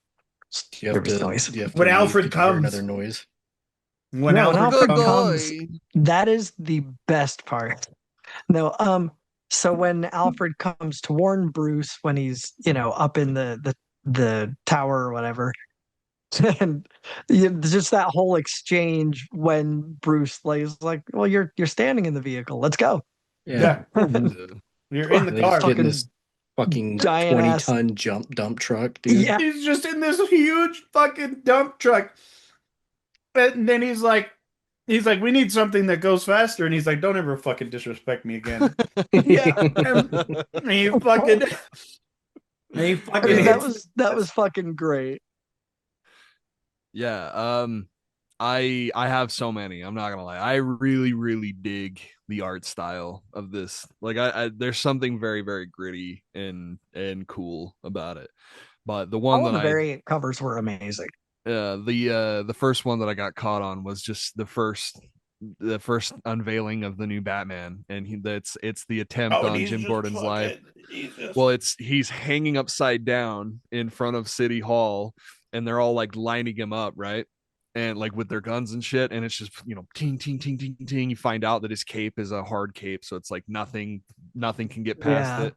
you
there
have
was
to
noise.
do you have to
When
leave?
Alfred
Did you hear another
comes,
noise?
when
No, when
Alfred
Alfred
Good
comes,
comes,
boy.
that is the best part. No, so when Alfred comes to warn Bruce when he's, up in the tower or whatever, and just that whole exchange when Bruce is like, "Well, you're standing in the vehicle. Let's go."
Yeah.
yeah,
And
Yeah.
you're in the
And they just
car.
get in
fucking
this fucking
giant ass,
20-ton dump truck, dude.
yeah,
He's just in this huge fucking dump truck. And then he's like, we need something that goes faster. And he's like, don't ever fucking disrespect me again.
yeah.
And he fucking, he
I
fucking
mean, that
hits
was that
the
was fucking great.
Yeah. I have so many. I'm not gonna lie. I really, really dig the art style of this. Like I there's something very, very gritty and cool about it. But the one
All of
that
the
I
variant covers were amazing.
the first one that I got caught on was just the first unveiling of the new Batman, and it's the attempt
Oh, and
on
he's
Jim
just
Gordon's life.
fucking, he's just,
Well, he's hanging upside down in front of City Hall, and they're all like lining him up, right? And like with their guns and shit, and it's just ting ting ting ting ting. You find out that his cape is a hard cape, so it's like nothing can get past
Yeah,
it.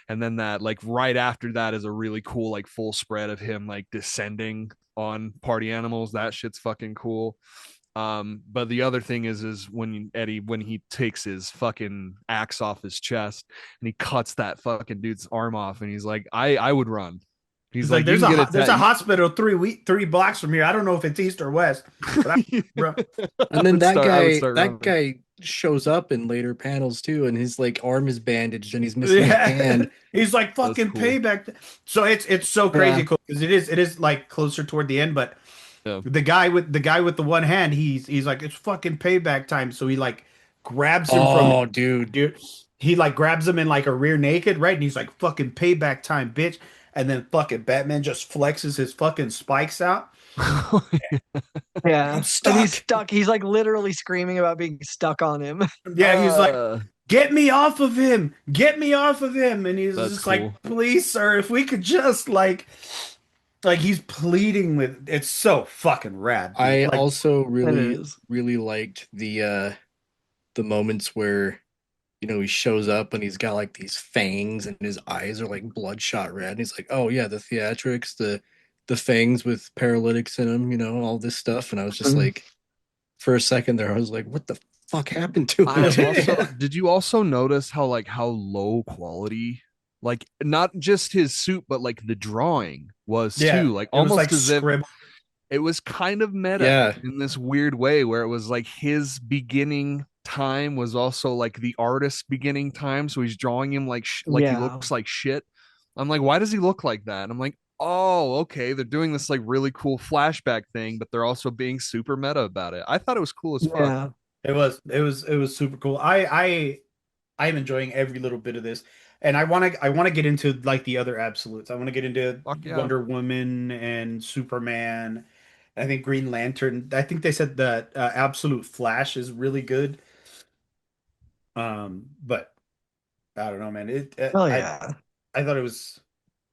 And then that like right after that is a really cool like full spread of him like descending on party animals. That shit's fucking cool. But the other thing is when Eddie, when he takes his fucking axe off his chest and he cuts that fucking dude's arm off, and he's like, I would run. He's
he's like,
like, you can get it.
there's a hospital 3 blocks from here. I don't know if it's east or west, but bro,
And then that
I would
guy
start
that
running.
guy shows up in later panels too, and his like arm is bandaged and he's missing a
yeah,
hand.
he's like fucking
cool.
payback. So it's so crazy
yeah,
cool because it is like closer toward the end, but
Yeah.
the guy with the one hand, he's like, it's fucking payback time. So he like grabs him from,
Oh, dude.
dude. He like grabs him in like a rear naked, right? And he's like, fucking payback time, bitch. And then fucking Batman just flexes his fucking spikes out.
Yeah.
I'm
And he's
stuck.
stuck. He's like literally screaming about being stuck on him.
Yeah, he's like,
Uh,
get me off of him. Get me off of him. And he's
that's
just like,
cool.
please, sir, if we could just like he's pleading with it's so fucking rad, dude.
I
Like,
also
It
really,
is.
really liked the moments where, you know, he shows up and he's got like these fangs and his eyes are like bloodshot red. And he's like, oh yeah, the theatrics, the fangs with paralytics in them, you know, all this stuff. And I was just
Mhm.
like, for a second there, I was like, what the fuck happened to
I
him?
also did you also notice how low quality, like not just his suit, but like the drawing was
yeah,
too, like
it was like
almost as if
scribble.
it was kind of meta
Yeah.
in this weird way where it was like his beginning time was also like the artist's beginning time, so he's drawing him like like he
Yeah.
looks like shit. I'm like, why does he look like that? And I'm like, oh, okay, they're doing this like really cool flashback thing, but they're also being super meta about it. I thought it was cool as fuck.
Yeah.
It was super cool. I'm enjoying every little bit of this. And I want to get into like the other absolutes. I want to get into
Fuck yeah.
Wonder Woman and Superman. I think Green Lantern. I think they said that Absolute Flash is really good. But I don't know, man.
Oh yeah.
I thought it was.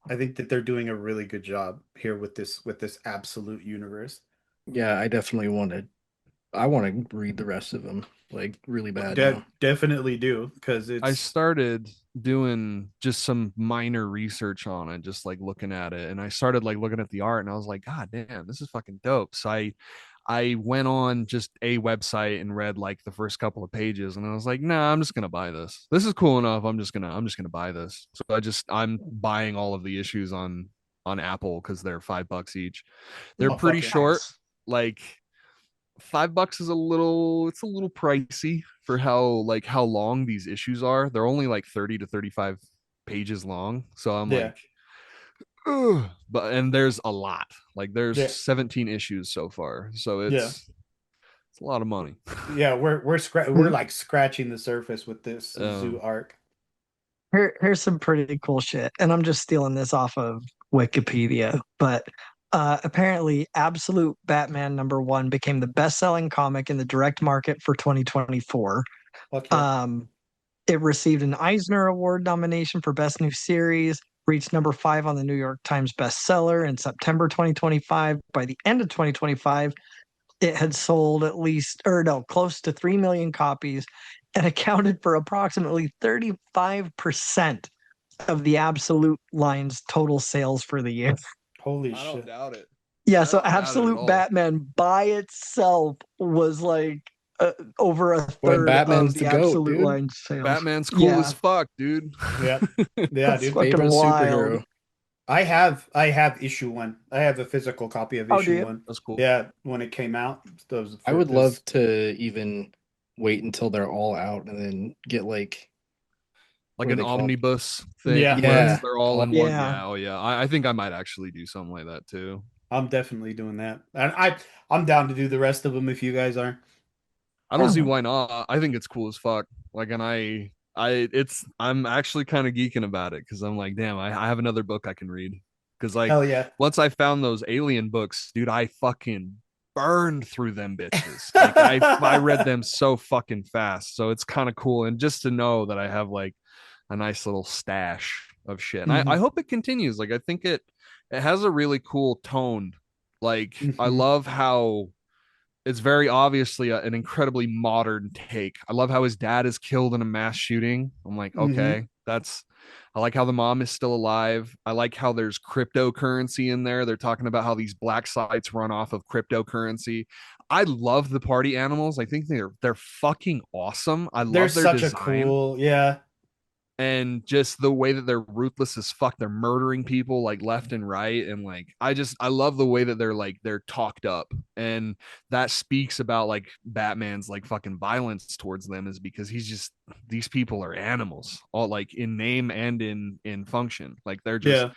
I think that they're doing a really good job here with this Absolute universe.
Yeah, I want to read the rest of them like really bad now.
Definitely do because
I
it's
started doing just some minor research on it, just like looking at it, and I started like looking at the art, and I was like, God damn, this is fucking dope. So I went on just a website and read like the first couple of pages, and I was like, nah, I'm just gonna buy this. This is cool enough. I'm just gonna buy this. So I'm buying all of the issues on Apple because they're $5 each. They're
oh
pretty
fuck yeah.
short,
Nice.
like $5 is a little pricey for how long these issues are. They're only like 30 to 35 pages long. So I'm
Yeah.
like, ugh. But and there's a lot. Like there's
Yeah.
17 issues so far. So
Yeah.
it's a lot of money.
Yeah, we're like scratching the surface with this
Uh,
zoo arc.
Here's some pretty cool shit. And I'm just stealing this off of Wikipedia, but apparently Absolute Batman #1 became the best-selling comic in the direct market for 2024.
Fuck yeah.
It received an Eisner Award nomination for Best New Series, reached #5 on the New York Times bestseller in September 2025. By the end of 2025, it had sold at least, or no, close to 3 million copies and accounted for approximately 35% of the Absolute line's total sales for the year.
Holy
I don't
shit.
doubt it.
Yeah,
I
so
don't doubt it at
Absolute
all.
Batman by itself was like over a
Boy,
third of
Batman's the
the
GOAT,
Absolute
dude.
line sales.
Batman's cool
Yeah,
as fuck, dude.
Yeah. Yeah,
that's
dude.
fucking
Favorite
wild.
superhero.
I have issue 1. I have a physical copy of
Oh, do
issue
you?
1.
That's cool.
Yeah, when it came out. Those
I
for
would
this.
love to even wait until they're all out and then get like,
Like
what are
an
they called?
omnibus thing
Yeah.
where
Yeah,
they're all in one.
yeah.
Yeah, oh yeah. I think I might actually do something like that too.
I'm definitely doing that. And I'm down to do the rest of them if you guys are.
I don't see why not. I think it's cool as fuck. Like, and I'm actually kind of geeking about it because I'm like, damn, I have another book I can read. Because like,
Hell yeah.
once I found those alien books, dude, I fucking burned through them bitches. Like, I read them so fucking fast. So it's kind of cool, and just to know that I have like a nice little stash of shit, and I
Mhm.
hope it continues. Like, I think it has a really cool tone. Like, I
Mhm.
love how it's very obviously an incredibly modern take. I love how his dad is killed in a mass shooting. I'm like,
Mhm.
okay, I like how the mom is still alive. I like how there's cryptocurrency in there. They're talking about how these black sites run off of cryptocurrency. I love the party animals. I think they're fucking awesome. I
They're
love their
such a
design,
cool, yeah.
and just the way that they're ruthless as fuck. They're murdering people like left and right, and like I love the way that they're talked up, and that speaks about like Batman's like fucking violence towards them, is because he's just, these people are animals, all like in name and in function. Like
Yeah.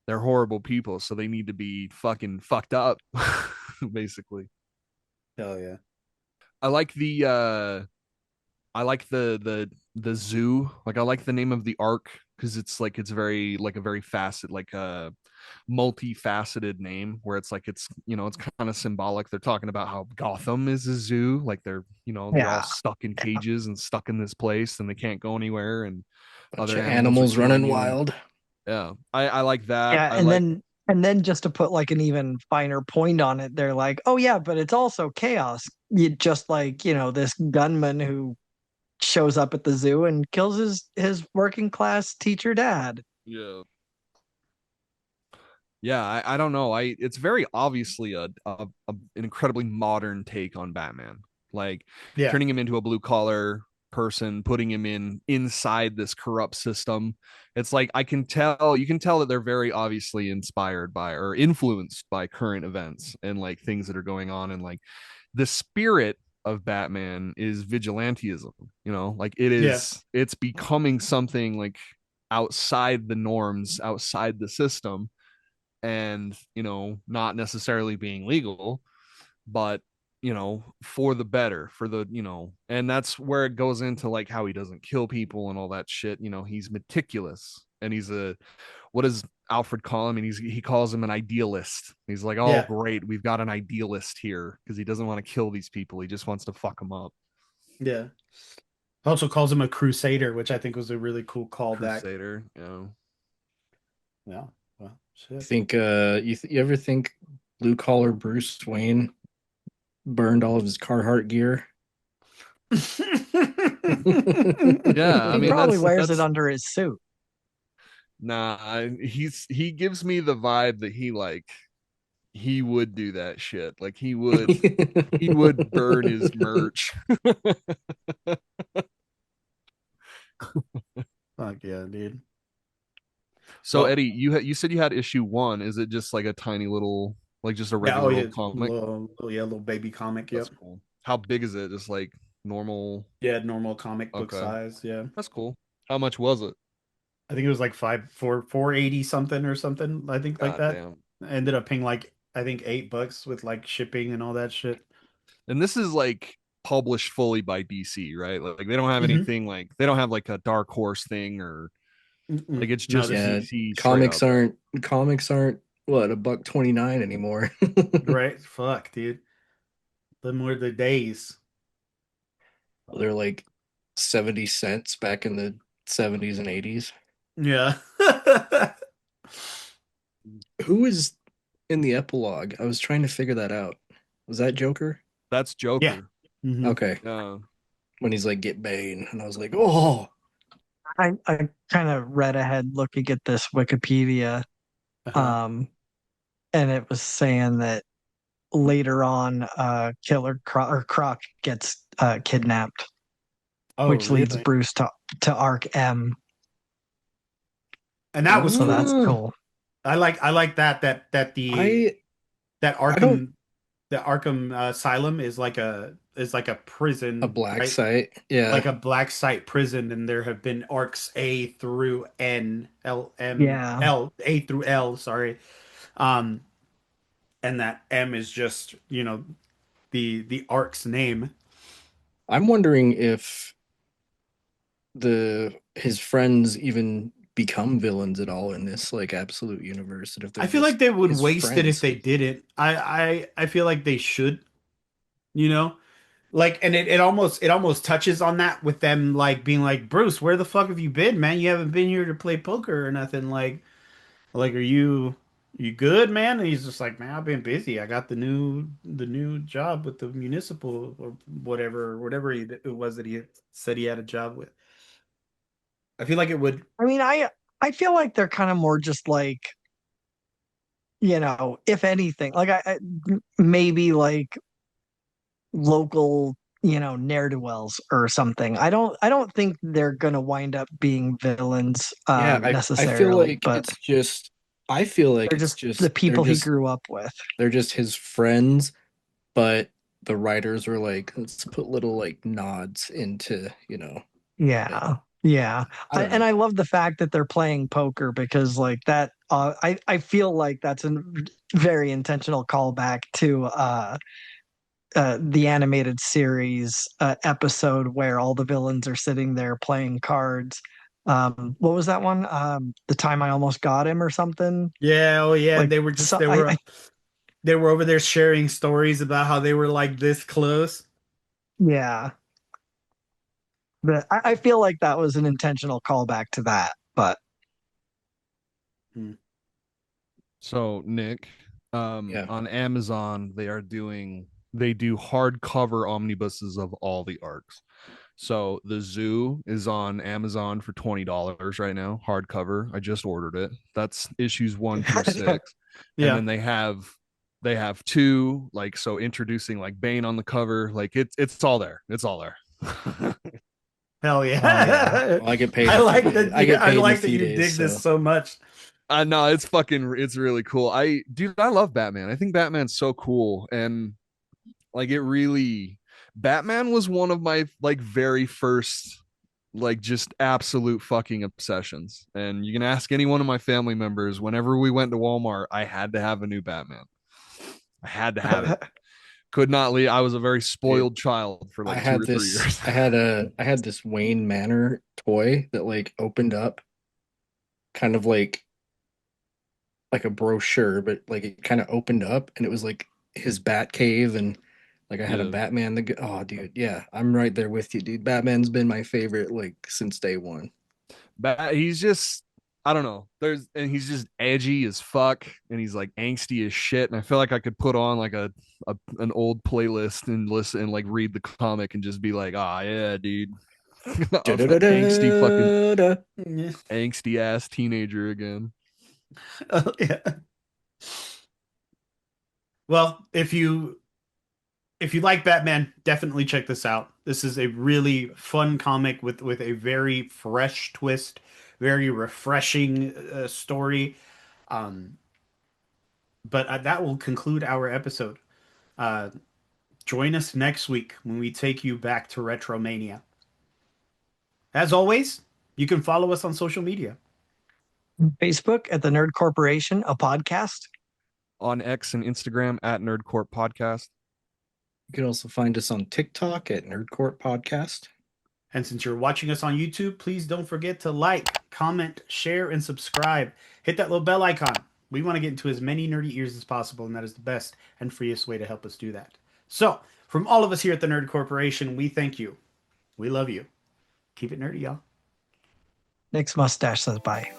they're horrible people, so they need to be fucking fucked up. Basically,
Hell yeah.
I like the zoo. Like, I like the name of the arc because it's very like a very like a multifaceted name where it's like it's kind of symbolic. They're talking about how Gotham is a zoo, like they're all stuck in cages and stuck in this place and they can't go anywhere, and
bunch of animals running wild.
Yeah, I like that.
Yeah, and then just to put like an even finer point on it, they're like, oh yeah, but it's also chaos. Just like, this gunman who shows up at the zoo and kills his working class teacher dad.
Yeah. Yeah, I don't know. It's very obviously an incredibly modern take on Batman. Like turning him into a blue collar person, putting him inside this corrupt system. It's like you can tell that they're very obviously inspired by or influenced by current events and like things that are going on, and like the spirit of Batman is vigilantism, like it's becoming something like outside the norms, outside the system, and not necessarily being legal, but for the better, for the and that's where it goes into like how he doesn't kill people and all that shit. He's meticulous, and he's what does Alfred call him? And he calls him an idealist. He's like, oh great, we've got an idealist here, because he doesn't want to kill these people, he just wants to fuck them up.
Yeah, also calls him a crusader, which I think was a really cool callback.
Crusader.
Yeah. Well, shit.
I think you ever think blue collar Bruce Wayne burned all of his Carhartt gear?
Yeah,
he probably wears it under his suit.
Nah, he gives me the vibe that he would do that shit. Like he would burn his merch.
Fuck yeah, dude.
So Eddie, you said you had issue 1. Is it just like a tiny little, like just a regular comic?
Little baby comic.
That's cool. How big is it? Just like normal?
Yeah, normal comic book size. Yeah,
that's cool. How much was it?
I think it was like $480 something or something. I think like that.
Damn.
I ended up paying like I think $8 with like shipping and all that shit.
And this is like published fully by DC, right? Like they don't have anything like they don't have like a Dark Horse thing or like it's just DC.
Comics aren't what, $1.29 anymore.
Right? Fuck, dude. The more the days.
They're like 70 cents back in the 70s and 80s.
Yeah.
Who is in the epilogue? I was trying to figure that out. Was that Joker?
That's Joker.
Yeah. Mm-hmm.
Okay. When he's like, get Bane. And I was like, oh.
I kind of read ahead looking at this Wikipedia. And it was saying that later on, Killer Croc gets kidnapped, which leads Bruce to Arc M.
And that was
so that's cool.
I like that Arkham Asylum is like a prison,
a black site,
like a black site prison, and there have been arcs A through N, L, M, L, A through L, sorry, and that M is just the arc's name.
I'm wondering if his friends even become villains at all in this like absolute universe. And if
I feel like they would waste it if they didn't. I feel like they should, like, and it almost touches on that with them like being like, Bruce, where the fuck have you been, man? You haven't been here to play poker or nothing. Like are you good, man? And he's just like, man, I've been busy. I got the new job with the municipal or whatever it was that he said he had a job with. I feel like it would.
I mean, I feel like they're kind of more just like, if anything, like I maybe like local, ne'er-do-wells or something. I don't think they're gonna wind up being villains necessarily.
I feel like it's just. I feel like
they're just the people he grew up with.
They're just his friends, but the writers were like, let's put little like nods into,
Yeah. And I love the fact that they're playing poker because like that, I feel like that's a very intentional callback to the animated series episode where all the villains are sitting there playing cards. What was that one? The Time I Almost Got Him or something.
Yeah, oh yeah,
Like
they were just
so, I
they were over there sharing stories about how they were like this close.
yeah. But I feel like that was an intentional callback to that. But
Hmm.
So Nick,
Yeah.
on Amazon, they do hardcover omnibuses of all the arcs. So the zoo is on Amazon for $20 right now, hardcover. I just ordered it. That's issues 1 through 6. And
Yeah.
then they have two, like, so introducing like Bane on the cover. Like it's all there. It's all there.
Hell yeah.
oh yeah.
Well, I get paid.
I
in a
like
few days.
that
I get
I
paid in a
like that
few
you
days.
dig this
So
so much.
I know it's really cool. I love Batman. I think Batman's so cool. And like it really Batman was one of my like very first like just absolute fucking obsessions. And you can ask any one of my family members, whenever we went to Walmart, I had to have a new Batman. I had to have it. Could not leave. I was a very
dude,
spoiled child for
I
like 2
had
or 3
this.
years.
I had this Wayne Manor toy that like opened up, kind of like a brochure, but like it kind of opened up, and it was like his Bat Cave, and like I had a
Yeah.
Batman. Oh, dude, yeah, I'm right there with you, dude. Batman's been my favorite like since day one.
But he's just I don't know. He's just edgy as fuck, and he's like angsty as shit. And I feel like I could put on like a an old playlist and listen and like read the comic and just be like, ah, yeah, dude, I'm that
Da-da-da-da-da.
Yeah.
angsty ass teenager again.
Oh, yeah. Well, if you like Batman, definitely check this out. This is a really fun comic with a very fresh twist, very refreshing story. Um, but that will conclude our episode. Uh, join us next week when we take you back to Retromania. As always, you can follow us on social media.
Facebook at the Nerd Corporation, a podcast.
On X and Instagram at Nerdcorp Podcast.
You can also find us on TikTok at Nerdcourt Podcast.
And since you're watching us on YouTube, please don't forget to like, comment, share, and subscribe. Hit that little bell icon. We want to get into as many nerdy ears as possible, and that is the best and freest way to help us do that. So, from all of us here at the Nerd Corporation, we thank you. We love you. Keep it nerdy, y'all.
Nick's mustache says bye.